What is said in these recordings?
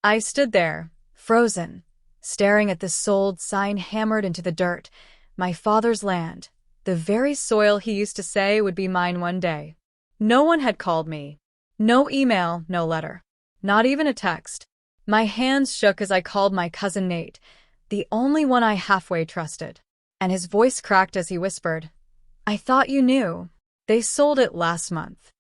I stood there, frozen, staring at the sold sign hammered into the dirt. My father's land, the very soil he used to say would be mine one day. No one had called me. No email, no letter. Not even a text. My hands shook as I called my cousin Nate, the only one I halfway trusted. And his voice cracked as he whispered, "I thought you knew. They sold it last month."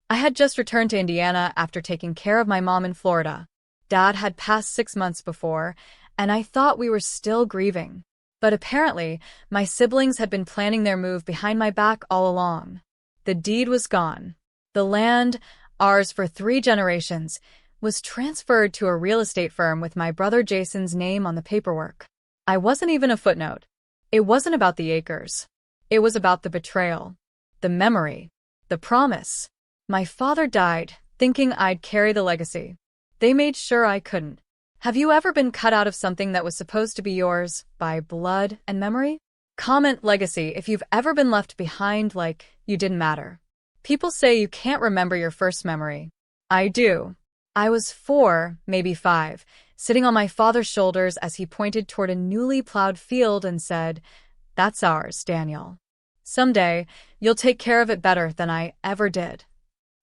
I had just returned to Indiana after taking care of my mom in Florida. Dad had passed 6 months before, and I thought we were still grieving. But apparently, my siblings had been planning their move behind my back all along. The deed was gone. The land, ours for 3 generations, was transferred to a real estate firm with my brother Jason's name on the paperwork. I wasn't even a footnote. It wasn't about the acres. It was about the betrayal, the memory, the promise. My father died, thinking I'd carry the legacy. They made sure I couldn't. Have you ever been cut out of something that was supposed to be yours by blood and memory? Comment legacy if you've ever been left behind like you didn't matter. People say you can't remember your first memory. I do. I was 4, maybe 5, sitting on my father's shoulders as he pointed toward a newly plowed field and said, "That's ours, Daniel. Someday, you'll take care of it better than I ever did."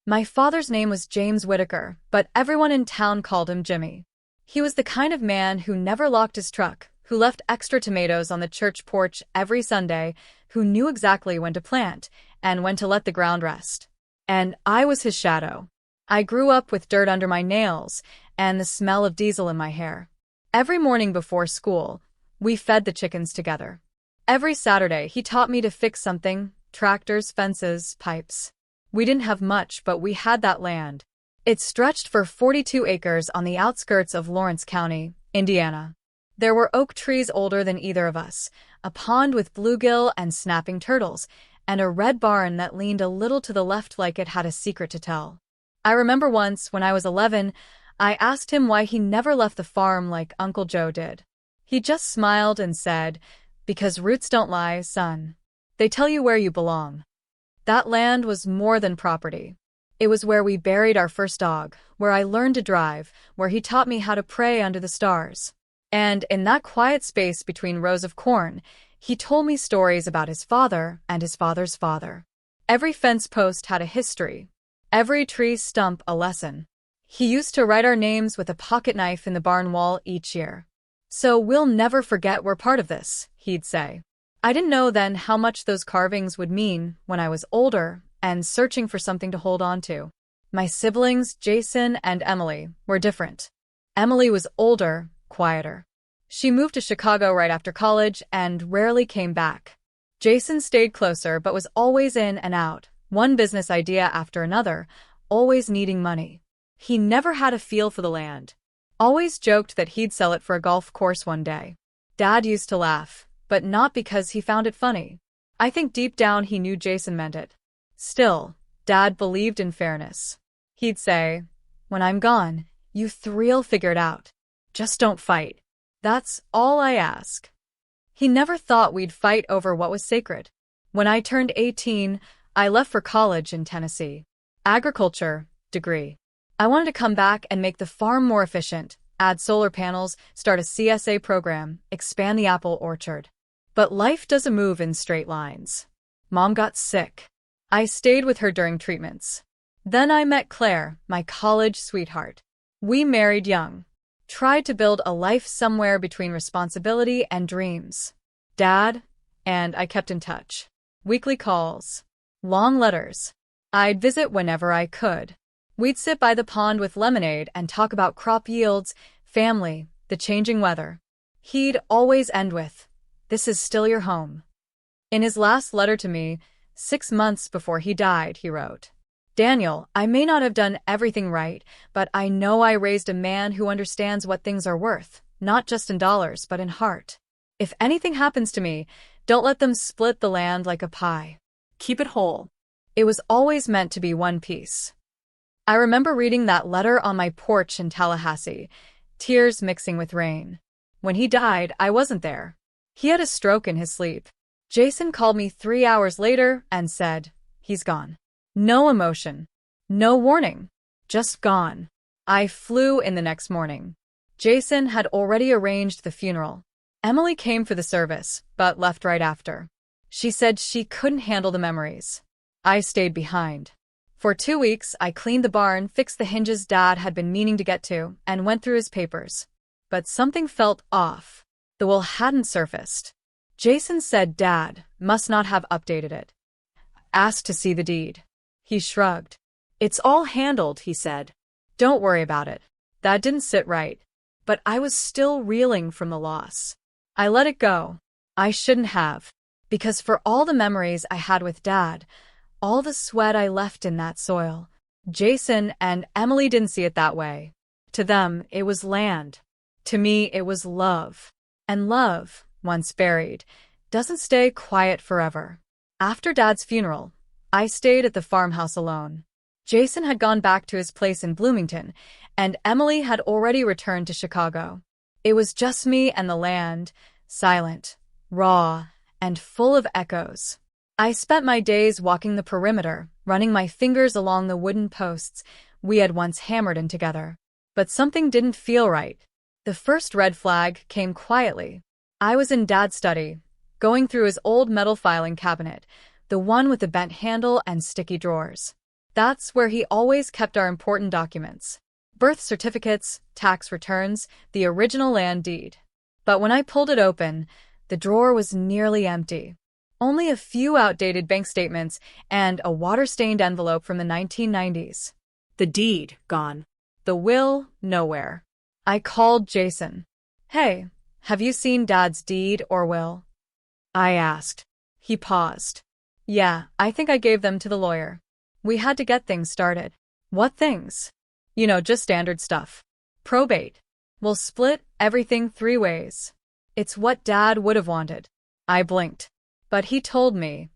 My father's name was James Whitaker, but everyone in town called him Jimmy. He was the kind of man who never locked his truck, who left extra tomatoes on the church porch every Sunday, who knew exactly when to plant and when to let the ground rest. And I was his shadow. I grew up with dirt under my nails and the smell of diesel in my hair. Every morning before school, we fed the chickens together. Every Saturday, he taught me to fix something: tractors, fences, pipes. We didn't have much, but we had that land. It stretched for 42 acres on the outskirts of Lawrence County, Indiana. There were oak trees older than either of us, a pond with bluegill and snapping turtles, and a red barn that leaned a little to the left like it had a secret to tell. I remember once, when I was 11, I asked him why he never left the farm like Uncle Joe did. He just smiled and said, "Because roots don't lie, son. They tell you where you belong." That land was more than property. It was where we buried our first dog, where I learned to drive, where he taught me how to pray under the stars. And in that quiet space between rows of corn, he told me stories about his father and his father's father. Every fence post had a history. Every tree stump a lesson. He used to write our names with a pocket knife in the barn wall each year. "So we'll never forget we're part of this," he'd say. I didn't know then how much those carvings would mean when I was older and searching for something to hold on to. My siblings, Jason and Emily, were different. Emily was older, quieter. She moved to Chicago right after college and rarely came back. Jason stayed closer but was always in and out, one business idea after another, always needing money. He never had a feel for the land. Always joked that he'd sell it for a golf course one day. Dad used to laugh, but not because he found it funny. I think deep down he knew Jason meant it. Still, Dad believed in fairness. He'd say, "When I'm gone, you three'll figure it out. Just don't fight. That's all I ask." He never thought we'd fight over what was sacred. When I turned 18, I left for college in Tennessee. Agriculture degree. I wanted to come back and make the farm more efficient, add solar panels, start a CSA program, expand the apple orchard. But life doesn't move in straight lines. Mom got sick. I stayed with her during treatments. Then I met Claire, my college sweetheart. We married young. Tried to build a life somewhere between responsibility and dreams. Dad and I kept in touch. Weekly calls. Long letters. I'd visit whenever I could. We'd sit by the pond with lemonade and talk about crop yields, family, the changing weather. He'd always end with, "This is still your home." In his last letter to me, 6 months before he died, he wrote, "Daniel, I may not have done everything right, but I know I raised a man who understands what things are worth, not just in dollars but in heart. If anything happens to me, don't let them split the land like a pie. Keep it whole. It was always meant to be one piece." I remember reading that letter on my porch in Tallahassee, tears mixing with rain. When he died, I wasn't there. He had a stroke in his sleep. Jason called me 3 hours later and said, "He's gone." No emotion. No warning. Just gone. I flew in the next morning. Jason had already arranged the funeral. Emily came for the service, but left right after. She said she couldn't handle the memories. I stayed behind. For 2 weeks, I cleaned the barn, fixed the hinges Dad had been meaning to get to, and went through his papers. But something felt off. The will hadn't surfaced. Jason said Dad must not have updated it. Asked to see the deed. He shrugged. It's all handled, he said. Don't worry about it. That didn't sit right. But I was still reeling from the loss. I let it go. I shouldn't have. Because for all the memories I had with Dad, all the sweat I left in that soil, Jason and Emily didn't see it that way. To them, it was land. To me, it was love. And love, once buried, doesn't stay quiet forever. After Dad's funeral, I stayed at the farmhouse alone. Jason had gone back to his place in Bloomington, and Emily had already returned to Chicago. It was just me and the land, silent, raw, and full of echoes. I spent my days walking the perimeter, running my fingers along the wooden posts we had once hammered in together. But something didn't feel right. The first red flag came quietly. I was in Dad's study, going through his old metal filing cabinet, the one with the bent handle and sticky drawers. That's where he always kept our important documents. Birth certificates, tax returns, the original land deed. But when I pulled it open, the drawer was nearly empty. Only a few outdated bank statements and a water-stained envelope from the 1990s. The deed, gone. The will, nowhere. I called Jason. Hey, have you seen Dad's deed or will? I asked. He paused. Yeah, I think I gave them to the lawyer. We had to get things started. What things? Just standard stuff. Probate. We'll split everything 3 ways. It's what Dad would have wanted. I blinked. But he told me.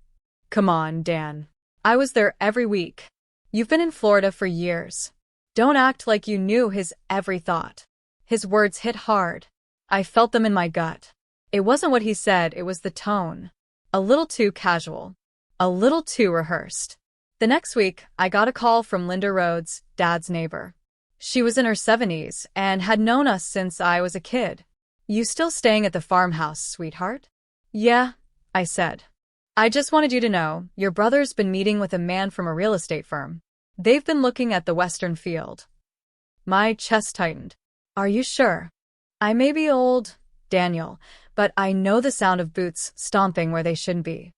Come on, Dan. I was there every week. You've been in Florida for years. Don't act like you knew his every thought. His words hit hard. I felt them in my gut. It wasn't what he said, it was the tone. A little too casual. A little too rehearsed. The next week, I got a call from Linda Rhodes, Dad's neighbor. She was in her 70s and had known us since I was a kid. You still staying at the farmhouse, sweetheart? Yeah, I said. I just wanted you to know, your brother's been meeting with a man from a real estate firm. They've been looking at the western field. My chest tightened. Are you sure? I may be old, Daniel, but I know the sound of boots stomping where they shouldn't be.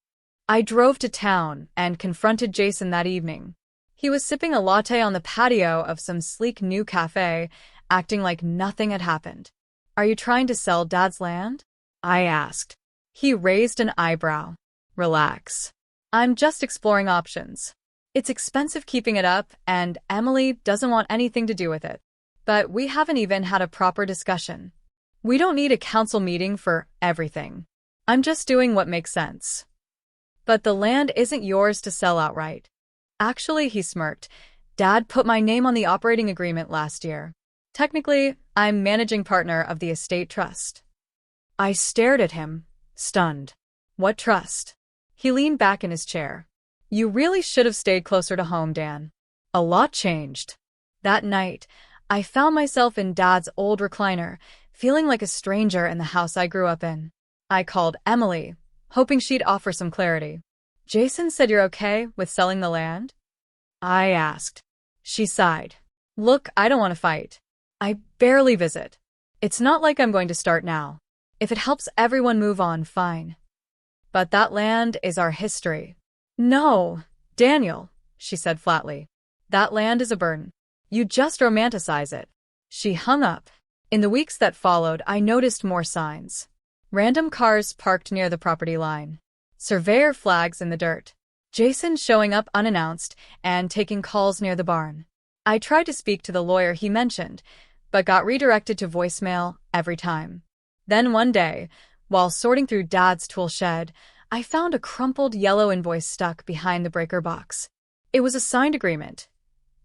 I drove to town and confronted Jason that evening. He was sipping a latte on the patio of some sleek new cafe, acting like nothing had happened. Are you trying to sell Dad's land? I asked. He raised an eyebrow. Relax. I'm just exploring options. It's expensive keeping it up, and Emily doesn't want anything to do with it. But we haven't even had a proper discussion. We don't need a council meeting for everything. I'm just doing what makes sense. But the land isn't yours to sell outright. Actually, he smirked, Dad put my name on the operating agreement last year. Technically, I'm managing partner of the estate trust. I stared at him, stunned. What trust? He leaned back in his chair. You really should have stayed closer to home, Dan. A lot changed. That night, I found myself in Dad's old recliner, feeling like a stranger in the house I grew up in. I called Emily, hoping she'd offer some clarity. Jason said you're okay with selling the land? I asked. She sighed. Look, I don't want to fight. I barely visit. It's not like I'm going to start now. If it helps everyone move on, fine. But that land is our history. No, Daniel, she said flatly. That land is a burden. You just romanticize it. She hung up. In the weeks that followed, I noticed more signs. Random cars parked near the property line. Surveyor flags in the dirt. Jason showing up unannounced and taking calls near the barn. I tried to speak to the lawyer he mentioned, but got redirected to voicemail every time. Then one day, while sorting through Dad's tool shed, I found a crumpled yellow invoice stuck behind the breaker box. It was a signed agreement,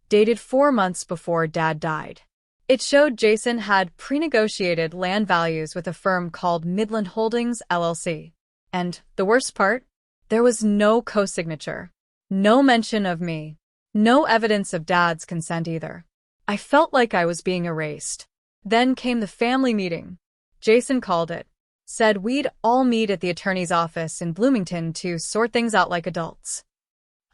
dated 4 months before Dad died. It showed Jason had pre-negotiated land values with a firm called Midland Holdings, LLC. And the worst part? There was no co-signature. No mention of me. No evidence of Dad's consent either. I felt like I was being erased. Then came the family meeting. Jason called it. Said we'd all meet at the attorney's office in Bloomington to sort things out like adults.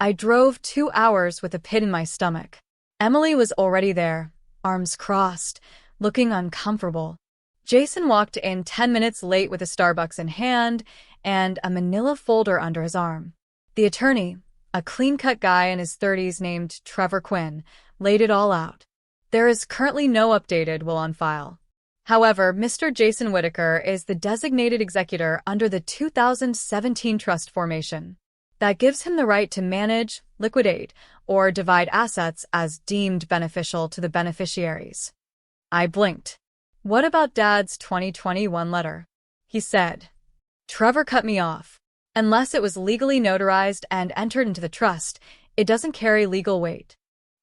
I drove 2 hours with a pit in my stomach. Emily was already there, arms crossed, looking uncomfortable. Jason walked in 10 minutes late with a Starbucks in hand and a manila folder under his arm. The attorney, a clean-cut guy in his 30s named Trevor Quinn, laid it all out. There is currently no updated will on file. However, Mr. Jason Whitaker is the designated executor under the 2017 trust formation. That gives him the right to manage, liquidate, or divide assets as deemed beneficial to the beneficiaries. I blinked. What about Dad's 2021 letter? He said. Trevor cut me off. Unless it was legally notarized and entered into the trust, it doesn't carry legal weight.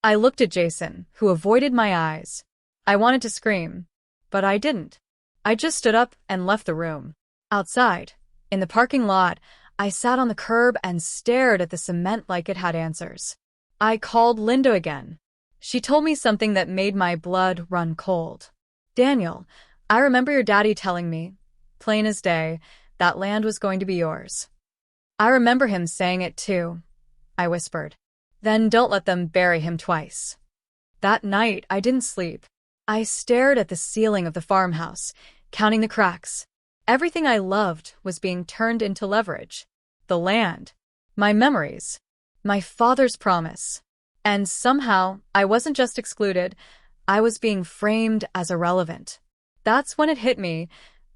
I looked at Jason, who avoided my eyes. I wanted to scream, but I didn't. I just stood up and left the room. Outside, in the parking lot, I sat on the curb and stared at the cement like it had answers. I called Linda again. She told me something that made my blood run cold. Daniel, I remember your daddy telling me, plain as day, that land was going to be yours. I remember him saying it too, I whispered. Then don't let them bury him twice. That night, I didn't sleep. I stared at the ceiling of the farmhouse, counting the cracks. Everything I loved was being turned into leverage. The land, my memories, my father's promise. And somehow, I wasn't just excluded, I was being framed as irrelevant. That's when it hit me.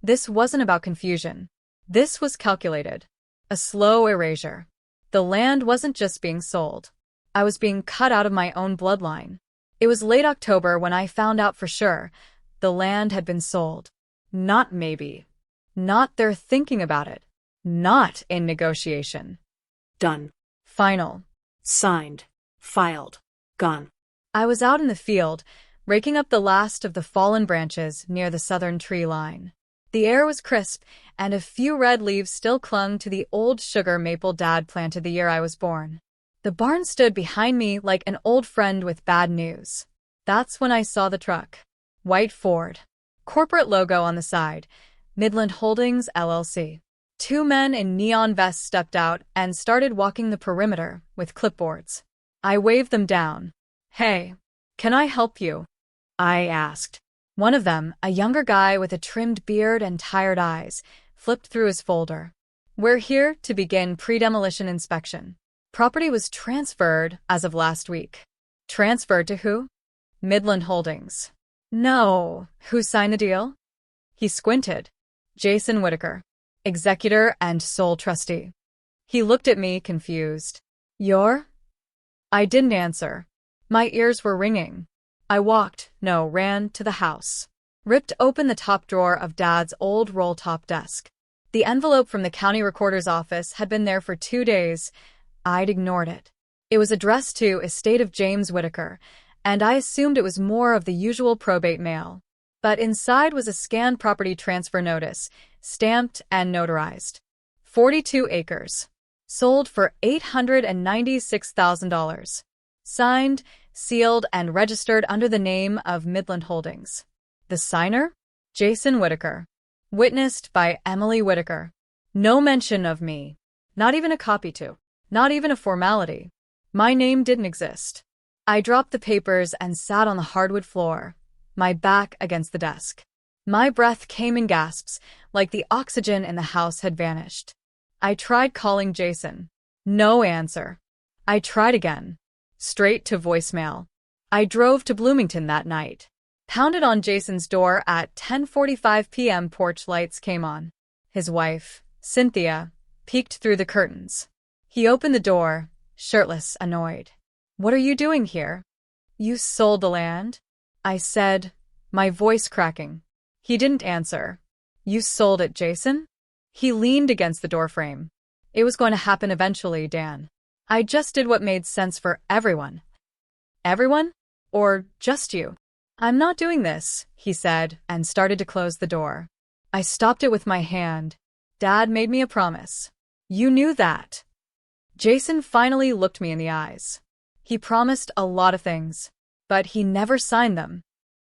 This wasn't about confusion. This was calculated. A slow erasure. The land wasn't just being sold. I was being cut out of my own bloodline. It was late October when I found out for sure the land had been sold. Not maybe. Not they're thinking about it. Not in negotiation. Done. Final. Signed. Filed. Gone. I was out in the field, raking up the last of the fallen branches near the southern tree line. The air was crisp, and a few red leaves still clung to the old sugar maple Dad planted the year I was born. The barn stood behind me like an old friend with bad news. That's when I saw the truck. White Ford. Corporate logo on the side. Midland Holdings, LLC. 2 men in neon vests stepped out and started walking the perimeter with clipboards. I waved them down. Hey, can I help you? I asked. One of them, a younger guy with a trimmed beard and tired eyes, flipped through his folder. We're here to begin pre-demolition inspection. Property was transferred as of last week. Transferred to who? Midland Holdings. No. Who signed the deal? He squinted. Jason Whitaker, executor and sole trustee. He looked at me confused. You're? I didn't answer. My ears were ringing. I ran to the house. Ripped open the top drawer of Dad's old roll-top desk. The envelope from the county recorder's office had been there for 2 days. I'd ignored it. It was addressed to Estate of James Whitaker, and I assumed it was more of the usual probate mail. But inside was a scanned property transfer notice, stamped and notarized. 42 acres. Sold for $896,000. Signed, sealed, and registered under the name of Midland Holdings. The signer? Jason Whitaker. Witnessed by Emily Whitaker. No mention of me. Not even a copy to. Not even a formality. My name didn't exist. I dropped the papers and sat on the hardwood floor, my back against the desk. My breath came in gasps, like the oxygen in the house had vanished. I tried calling Jason. No answer. I tried again. Straight to voicemail. I drove to Bloomington that night. Pounded on Jason's door at 10:45 p.m. Porch lights came on. His wife, Cynthia, peeked through the curtains. He opened the door, shirtless, annoyed. What are you doing here? You sold the land? I said, my voice cracking. He didn't answer. You sold it, Jason? He leaned against the doorframe. It was going to happen eventually, Dan. I just did what made sense for everyone. Everyone? Or just you? I'm not doing this, he said, and started to close the door. I stopped it with my hand. Dad made me a promise. You knew that. Jason finally looked me in the eyes. He promised a lot of things, but he never signed them.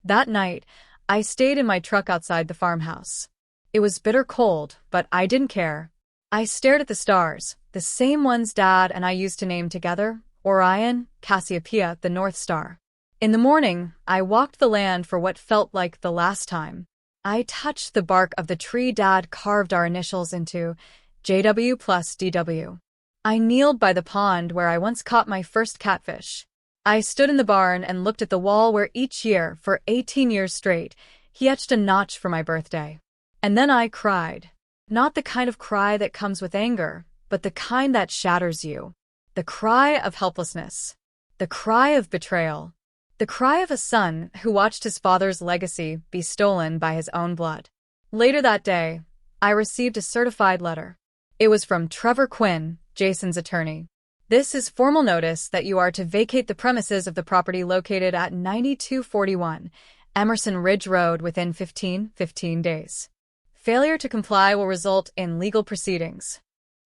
That night, I stayed in my truck outside the farmhouse. It was bitter cold, but I didn't care. I stared at the stars, the same ones Dad and I used to name together: Orion, Cassiopeia, the North Star. In the morning, I walked the land for what felt like the last time. I touched the bark of the tree Dad carved our initials into, JW plus DW. I kneeled by the pond where I once caught my first catfish. I stood in the barn and looked at the wall where each year, for 18 years straight, he etched a notch for my birthday. And then I cried. Not the kind of cry that comes with anger, but the kind that shatters you. The cry of helplessness. The cry of betrayal. The cry of a son who watched his father's legacy be stolen by his own blood. Later that day, I received a certified letter. It was from Trevor Quinn, Jason's attorney. This is formal notice that you are to vacate the premises of the property located at 9241 Emerson Ridge Road within 15 days. Failure to comply will result in legal proceedings.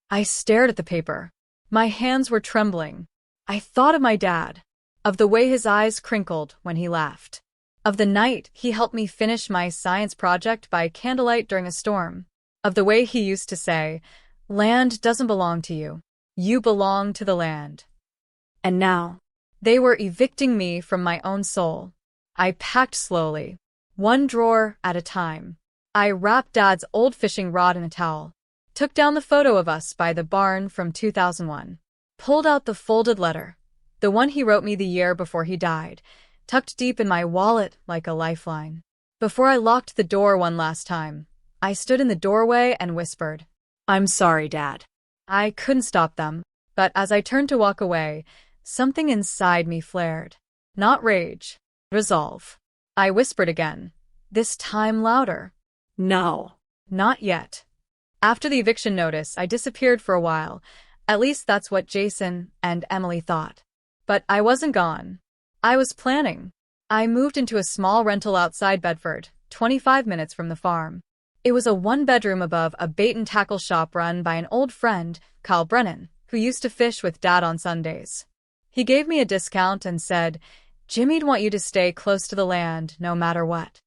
I stared at the paper. My hands were trembling. I thought of my dad, of the way his eyes crinkled when he laughed, of the night he helped me finish my science project by candlelight during a storm, of the way he used to say, "Land doesn't belong to you. You belong to the land." And now, they were evicting me from my own soul. I packed slowly, one drawer at a time. I wrapped Dad's old fishing rod in a towel, took down the photo of us by the barn from 2001, pulled out the folded letter, the one he wrote me the year before he died, tucked deep in my wallet like a lifeline. Before I locked the door one last time, I stood in the doorway and whispered, "I'm sorry, Dad." I couldn't stop them, but as I turned to walk away, something inside me flared. Not rage, resolve. I whispered again, this time louder. No. Not yet. After the eviction notice, I disappeared for a while. At least that's what Jason and Emily thought. But I wasn't gone. I was planning. I moved into a small rental outside Bedford, 25 minutes from the farm. It was a one-bedroom above a bait-and-tackle shop run by an old friend, Kyle Brennan, who used to fish with Dad on Sundays. He gave me a discount and said, "Jimmy'd want you to stay close to the land no matter what."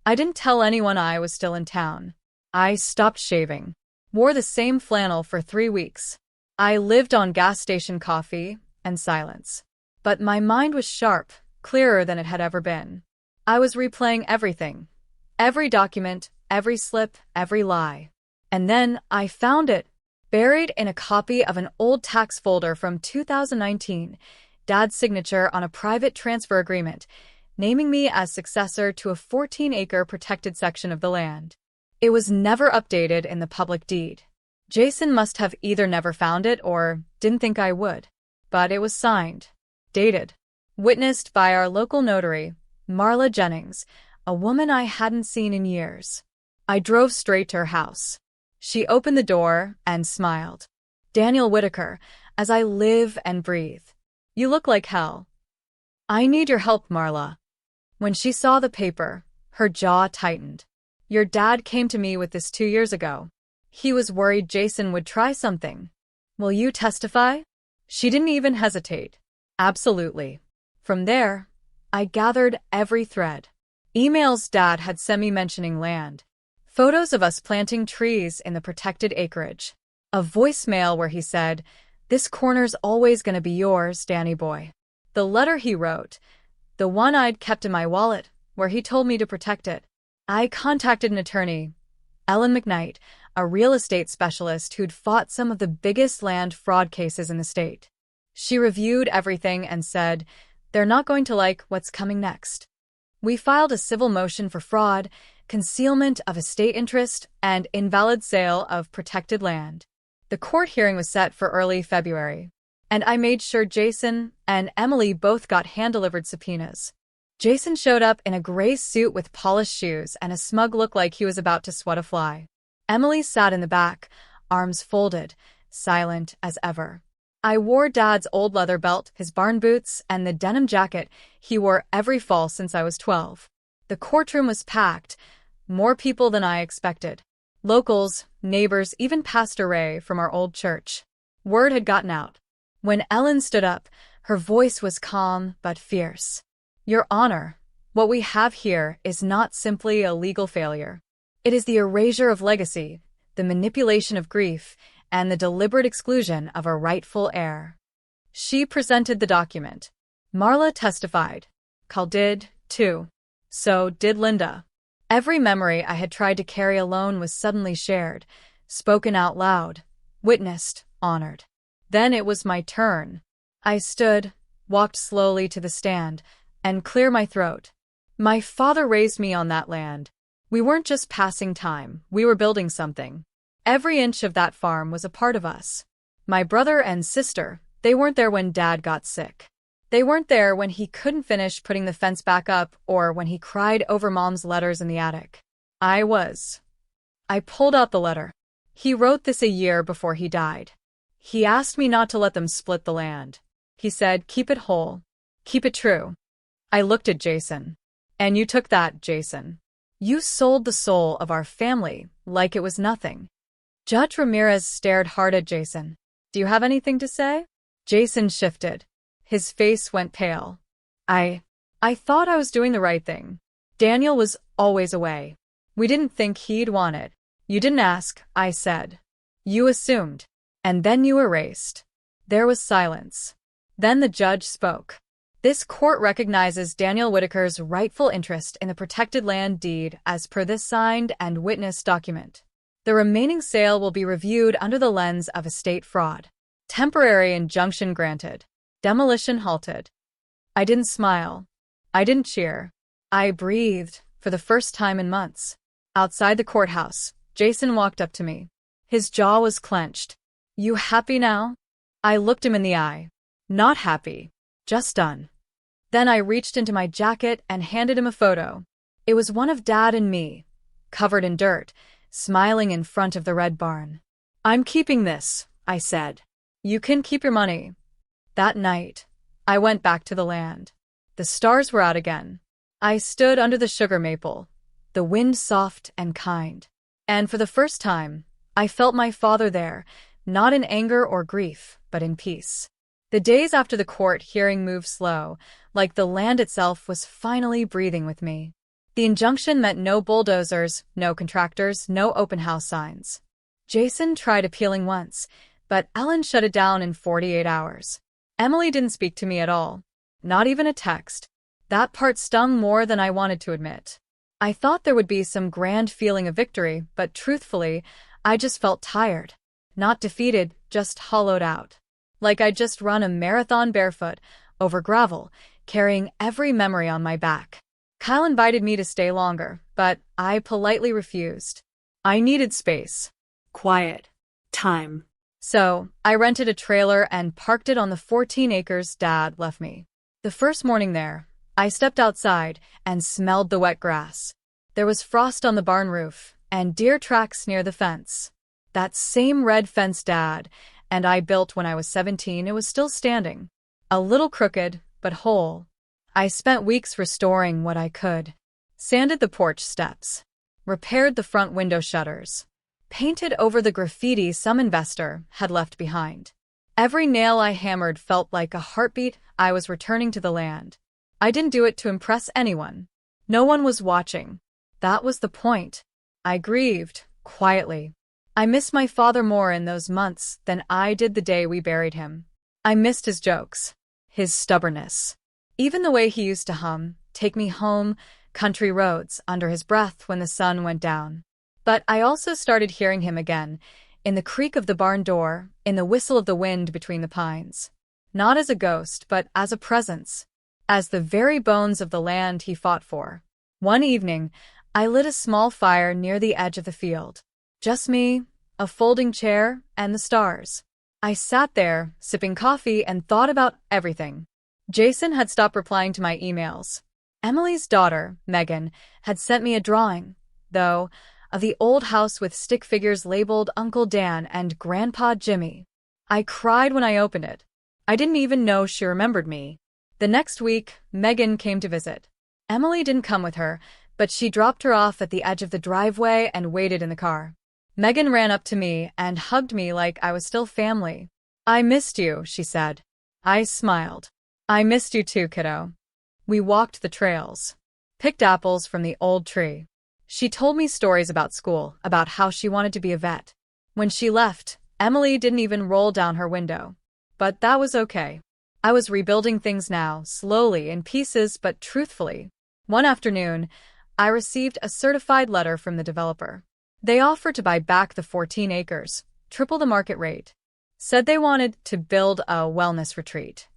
I didn't tell anyone I was still in town. I stopped shaving, wore the same flannel for 3 weeks. I lived on gas station coffee and silence. But my mind was sharp, clearer than it had ever been. I was replaying everything. Every document, every slip, every lie. And then I found it, buried in a copy of an old tax folder from 2019, Dad's signature on a private transfer agreement, naming me as successor to a 14-acre protected section of the land. It was never updated in the public deed. Jason must have either never found it or didn't think I would. But it was signed, dated, witnessed by our local notary, Marla Jennings, a woman I hadn't seen in years. I drove straight to her house. She opened the door and smiled. "Daniel Whitaker, as I live and breathe. You look like hell." "I need your help, Marla." When she saw the paper, her jaw tightened. "Your dad came to me with this 2 years ago. He was worried Jason would try something. Will you testify?" She didn't even hesitate. "Absolutely." From there, I gathered every thread. Emails Dad had sent me mentioning land. Photos of us planting trees in the protected acreage. A voicemail where he said, "This corner's always gonna be yours, Danny boy." The letter he wrote, the one I'd kept in my wallet, where he told me to protect it. I contacted an attorney, Ellen McKnight, a real estate specialist who'd fought some of the biggest land fraud cases in the state. She reviewed everything and said, "They're not going to like what's coming next." We filed a civil motion for fraud, concealment of estate interest, and invalid sale of protected land. The court hearing was set for early February, and I made sure Jason and Emily both got hand-delivered subpoenas. Jason showed up in a gray suit with polished shoes and a smug look like he was about to swat a fly. Emily sat in the back, arms folded, silent as ever. I wore Dad's old leather belt, his barn boots, and the denim jacket he wore every fall since I was 12. The courtroom was packed, more people than I expected. Locals, neighbors, even Pastor Ray from our old church. Word had gotten out. When Ellen stood up, her voice was calm but fierce. "Your Honor, What we have here is not simply a legal failure. It is the erasure of legacy, the manipulation of grief, and the deliberate exclusion of a rightful heir. She presented the document. Marla testified. Cal did, too. So did Linda. Every memory I had tried to carry alone was suddenly shared, spoken out loud, witnessed, honored. Then it was my turn. I stood, walked slowly to the stand, and cleared my throat. My father raised me on that land. We weren't just passing time, we were building something. Every inch of that farm was a part of us. My brother and sister, they weren't there when Dad got sick. They weren't there when he couldn't finish putting the fence back up or when he cried over Mom's letters in the attic. I was. I pulled out the letter. He wrote this a year before he died. He asked me not to let them split the land. He said, keep it whole. Keep it true. I looked at Jason. And you took that, Jason. You sold the soul of our family like it was nothing. Judge Ramirez stared hard at Jason. Do you have anything to say? Jason shifted. His face went pale. I thought I was doing the right thing. Daniel was always away. We didn't think he'd want it. You didn't ask, I said. You assumed. And then you erased. There was silence. Then the judge spoke. This court recognizes Daniel Whitaker's rightful interest in the protected land deed as per this signed and witnessed document. The remaining sale will be reviewed under the lens of estate fraud. Temporary injunction granted. Demolition halted. I didn't smile. I didn't cheer. I breathed for the first time in months. Outside the courthouse, Jason walked up to me. His jaw was clenched. You happy now? I looked him in the eye. Not happy. Just done. Then I reached into my jacket and handed him a photo. It was one of Dad and me, covered in dirt, smiling in front of the red barn. I'm keeping this, I said. You can keep your money. That night, I went back to the land. The stars were out again. I stood under the sugar maple, the wind soft and kind. And for the first time, I felt my father there, not in anger or grief, but in peace. The days after the court hearing moved slow, like the land itself was finally breathing with me. The injunction meant no bulldozers, no contractors, no open house signs. Jason tried appealing once, but Ellen shut it down in 48 hours. Emily didn't speak to me at all. Not even a text. That part stung more than I wanted to admit. I thought there would be some grand feeling of victory, but truthfully, I just felt tired. Not defeated, just hollowed out. Like I'd just run a marathon barefoot, over gravel, carrying every memory on my back. Kyle invited me to stay longer, but I politely refused. I needed space. Quiet. Time. So, I rented a trailer and parked it on the 14 acres Dad left me. The first morning there, I stepped outside and smelled the wet grass. There was frost on the barn roof and deer tracks near the fence. That same red fence Dad and I built when I was 17, it was still standing. A little crooked, but whole. I spent weeks restoring what I could. Sanded the porch steps. Repaired the front window shutters. Painted over the graffiti some investor had left behind. Every nail I hammered felt like a heartbeat. I was returning to the land. I didn't do it to impress anyone. No one was watching. That was the point. I grieved, quietly. I missed my father more in those months than I did the day we buried him. I missed his jokes, his stubbornness. Even the way he used to hum, "Take me home, country roads," under his breath when the sun went down. But I also started hearing him again, in the creak of the barn door, in the whistle of the wind between the pines. Not as a ghost, but as a presence. As the very bones of the land he fought for. One evening, I lit a small fire near the edge of the field. Just me, a folding chair, and the stars. I sat there, sipping coffee, and thought about everything. Jason had stopped replying to my emails. Emily's daughter, Megan, had sent me a drawing, though, of the old house with stick figures labeled Uncle Dan and Grandpa Jimmy. I cried when I opened it. I didn't even know she remembered me. The next week, Megan came to visit. Emily didn't come with her, but she dropped her off at the edge of the driveway and waited in the car. Megan ran up to me and hugged me like I was still family. "I missed you," she said. I smiled. "I missed you too, kiddo." We walked the trails. picked apples from the old tree. She told me stories about school, about how she wanted to be a vet. When she left, Emily didn't even roll down her window. But that was okay. I was rebuilding things now, slowly, in pieces, but truthfully. One afternoon, I received a certified letter from the developer. They offered to buy back the 14 acres, triple the market rate. Said they wanted to build a wellness retreat.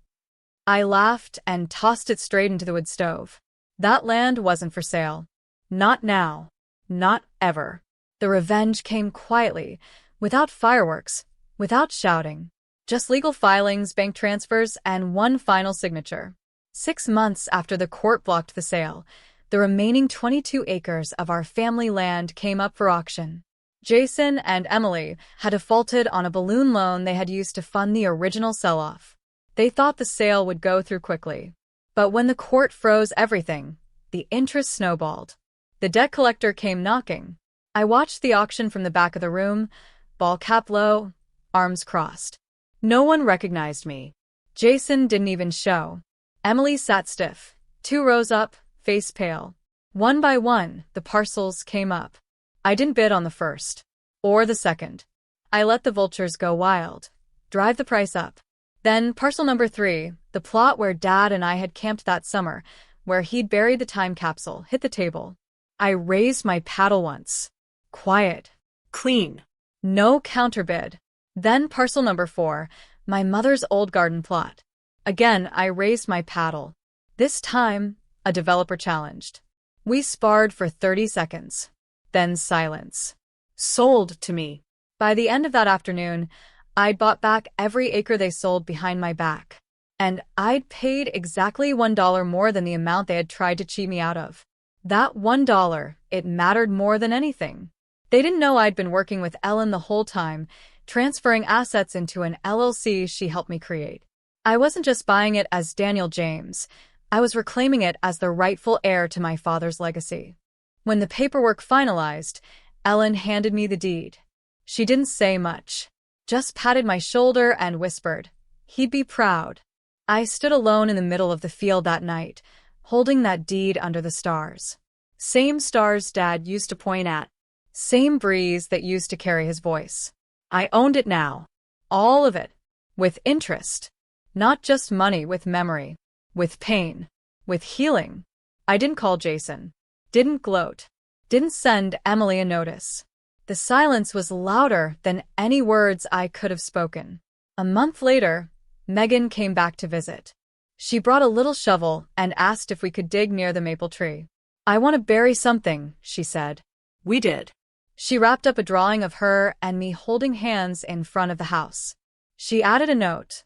I laughed and tossed it straight into the wood stove. That land wasn't for sale. Not now. Not ever. The revenge came quietly, without fireworks, without shouting. Just legal filings, bank transfers, and one final signature. 6 months after the court blocked the sale, the remaining 22 acres of our family land came up for auction. Jason and Emily had defaulted on a balloon loan they had used to fund the original sell-off. They thought the sale would go through quickly. But when the court froze everything, the interest snowballed. The debt collector came knocking. I watched the auction from the back of the room, ball cap low, arms crossed. No one recognized me. Jason didn't even show. Emily sat stiff, 2 rows up, face pale. One by one, the parcels came up. I didn't bid on the first. Or the second. I let the vultures go wild. Drive the price up. Then parcel number 3, the plot where Dad and I had camped that summer, where he'd buried the time capsule, hit the table. I raised my paddle once. Quiet. Clean. No counterbid. Then parcel number 4, my mother's old garden plot. Again, I raised my paddle. This time, a developer challenged. We sparred for 30 seconds. Then silence. Sold to me. By the end of that afternoon, I'd bought back every acre they sold behind my back. And I'd paid exactly $1 more than the amount they had tried to cheat me out of. That $1, it mattered more than anything. They didn't know I'd been working with Ellen the whole time, transferring assets into an LLC she helped me create. I wasn't just buying it as Daniel James. I was reclaiming it as the rightful heir to my father's legacy. When the paperwork finalized, Ellen handed me the deed. She didn't say much, just patted my shoulder and whispered, "He'd be proud." I stood alone in the middle of the field that night, holding that deed under the stars. Same stars Dad used to point at. Same breeze that used to carry his voice. I owned it now. All of it. With interest. Not just money, with memory. With pain. With healing. I didn't call Jason. Didn't gloat. Didn't send Emily a notice. The silence was louder than any words I could have spoken. A month later, Megan came back to visit. She brought a little shovel and asked if we could dig near the maple tree. "I want to bury something," she said. We did. She wrapped up a drawing of her and me holding hands in front of the house. She added a note.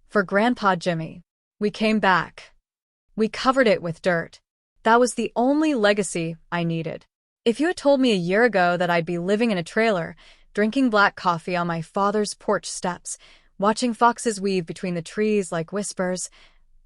"For Grandpa Jimmy." We came back. We covered it with dirt. That was the only legacy I needed. If you had told me a year ago that I'd be living in a trailer, drinking black coffee on my father's porch steps, watching foxes weave between the trees like whispers,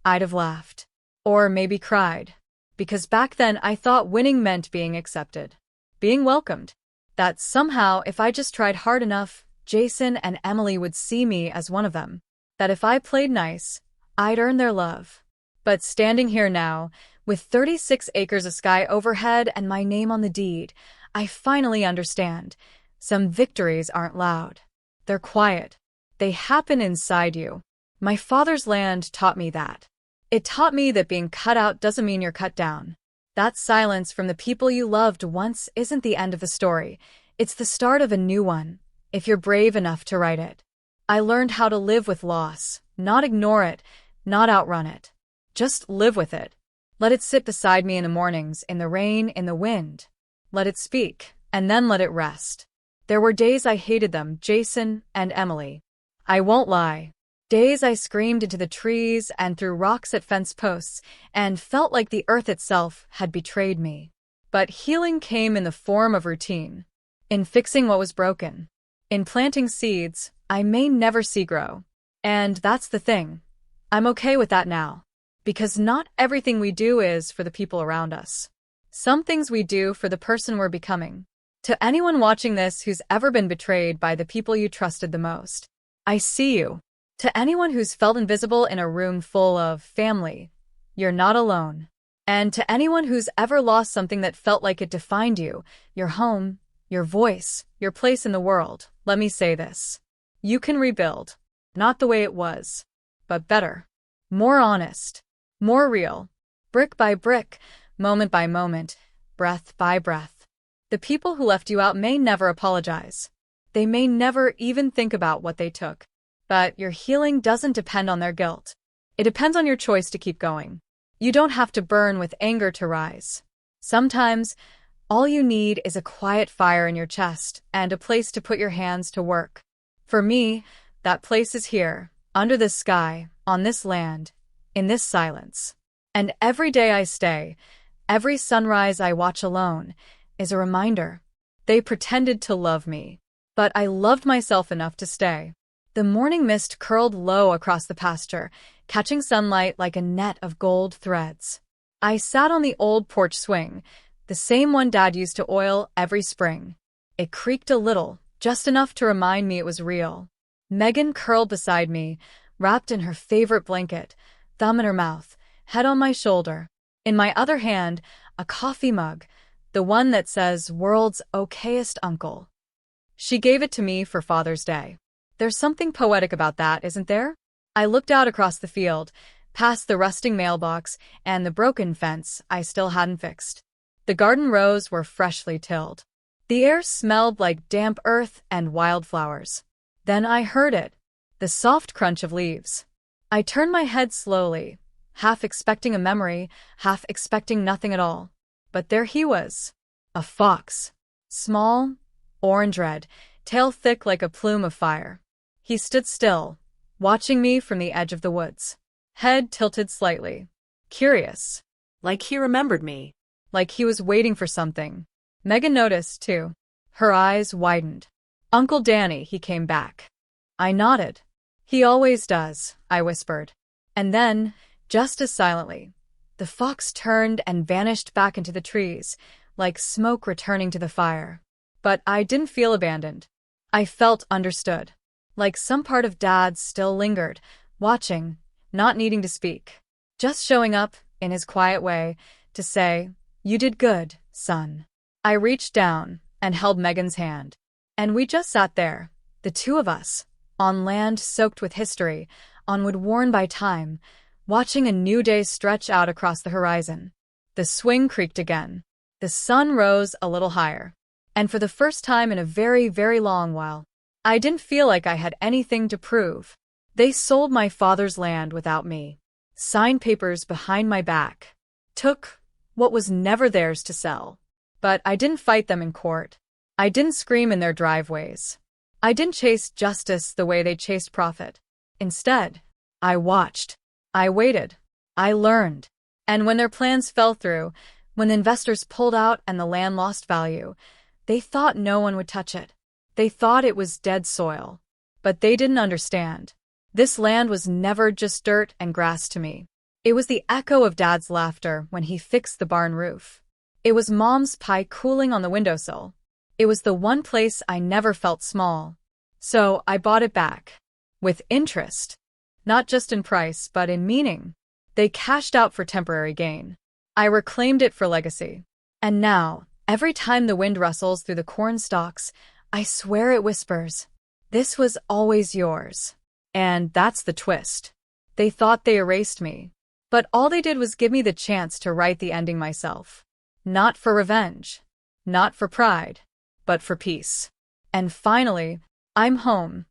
I'd have laughed. Or maybe cried. Because back then I thought winning meant being accepted. Being welcomed. That somehow, if I just tried hard enough, Jason and Emily would see me as one of them. That if I played nice, I'd earn their love. But standing here now, with 36 acres of sky overhead and my name on the deed, I finally understand. Some victories aren't loud. They're quiet. They happen inside you. My father's land taught me that. It taught me that being cut out doesn't mean you're cut down. That silence from the people you loved once isn't the end of the story. It's the start of a new one, if you're brave enough to write it. I learned how to live with loss, not ignore it, not outrun it. Just live with it. Let it sit beside me in the mornings, in the rain, in the wind. Let it speak, and then let it rest. There were days I hated them, Jason and Emily. I won't lie. Days I screamed into the trees and threw rocks at fence posts and felt like the earth itself had betrayed me. But healing came in the form of routine. In fixing what was broken. In planting seeds I may never see grow. And that's the thing. I'm okay with that now. Because not everything we do is for the people around us. Some things we do for the person we're becoming. To anyone watching this who's ever been betrayed by the people you trusted the most, I see you. To anyone who's felt invisible in a room full of family, you're not alone. And to anyone who's ever lost something that felt like it defined you, your home, your voice, your place in the world, let me say this. You can rebuild. Not the way it was, but better. More honest. More real. Brick by brick, moment by moment, breath by breath. The people who left you out may never apologize. They may never even think about what they took. But your healing doesn't depend on their guilt. It depends on your choice to keep going. You don't have to burn with anger to rise. Sometimes, all you need is a quiet fire in your chest and a place to put your hands to work. For me, that place is here, under this sky, on this land, in this silence. And every day I stay, every sunrise I watch alone, is a reminder. They pretended to love me, but I loved myself enough to stay. The morning mist curled low across the pasture, catching sunlight like a net of gold threads. I sat on the old porch swing, the same one Dad used to oil every spring. It creaked a little, just enough to remind me it was real. Megan curled beside me, wrapped in her favorite blanket, thumb in her mouth, head on my shoulder. In my other hand, a coffee mug, the one that says "World's Okayest Uncle." She gave it to me for Father's Day. There's something poetic about that, isn't there? I looked out across the field, past the rusting mailbox and the broken fence I still hadn't fixed. The garden rows were freshly tilled. The air smelled like damp earth and wildflowers. Then I heard it, the soft crunch of leaves. I turned my head slowly, half expecting a memory, half expecting nothing at all. But there he was, a fox. Small, orange-red, tail thick like a plume of fire. He stood still, watching me from the edge of the woods. Head tilted slightly. Curious. Like he remembered me. Like he was waiting for something. Megan noticed, too. Her eyes widened. "Uncle Danny," he came back. I nodded. "He always does," I whispered. And then, just as silently, the fox turned and vanished back into the trees, like smoke returning to the fire. But I didn't feel abandoned. I felt understood. Like some part of Dad still lingered, watching, not needing to speak. Just showing up, in his quiet way, to say, "You did good, son." I reached down and held Megan's hand. And we just sat there, the two of us, on land soaked with history, on wood worn by time, watching a new day stretch out across the horizon. The swing creaked again. The sun rose a little higher. And for the first time in a very, very long while, I didn't feel like I had anything to prove. They sold my father's land without me. Signed papers behind my back. Took what was never theirs to sell. But I didn't fight them in court. I didn't scream in their driveways. I didn't chase justice the way they chased profit. Instead, I watched. I waited. I learned. And when their plans fell through, when the investors pulled out and the land lost value, they thought no one would touch it. They thought it was dead soil. But they didn't understand. This land was never just dirt and grass to me. It was the echo of Dad's laughter when he fixed the barn roof. It was Mom's pie cooling on the windowsill. It was the one place I never felt small. So I bought it back. With interest. Not just in price, but in meaning. They cashed out for temporary gain. I reclaimed it for legacy. And now, every time the wind rustles through the corn stalks, I swear it whispers, "This was always yours." And that's the twist. They thought they erased me. But all they did was give me the chance to write the ending myself. Not for revenge. Not for pride. But for peace. And finally, I'm home.